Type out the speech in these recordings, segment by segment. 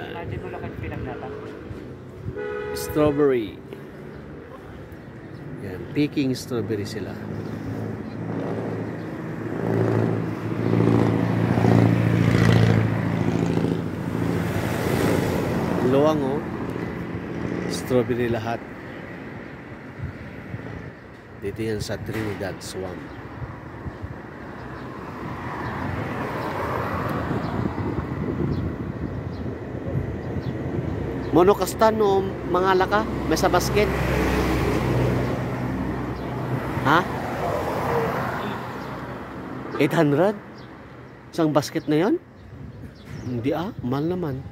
Yan. Imagine mo lang kung pinagnata. Strawberry. Yan, picking strawberry sila. Luwang oh. Strawberry lahat. Dito yan sa Trinidad Swamp. Monokastan o mga laka? May sa basket? Ha? 800? Isang basket na yan? Hindi mahal naman.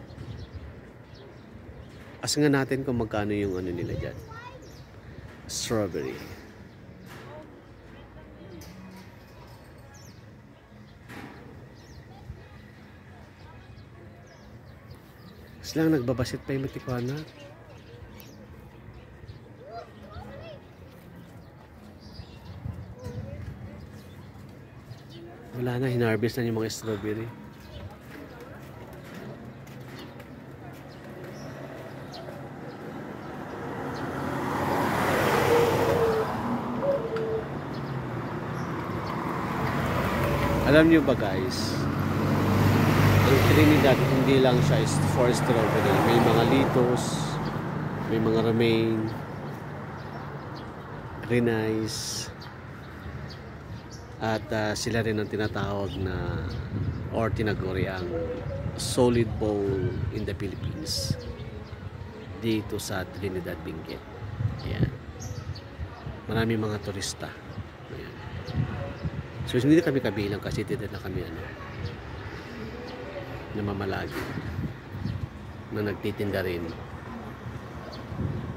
As nga natin kung magkano yung ano nila dyan. Strawberry. Silang nagbabasit pa yung Matikwana. Wala na, hinarvest na yung mga strawberry. Alam niyo ba guys, ang Trinidad hindi lang siya for strawberry. May mga litos, may mga romaine, renice, at sila rin ang tinatawag na or tinaguri ang solid bowl in the Philippines dito sa Trinidad Benguet. Ayan. Maraming mga turista. Ayan. So hindi kami kabilang kasi dito na kami namamalagi na nagtitinda rin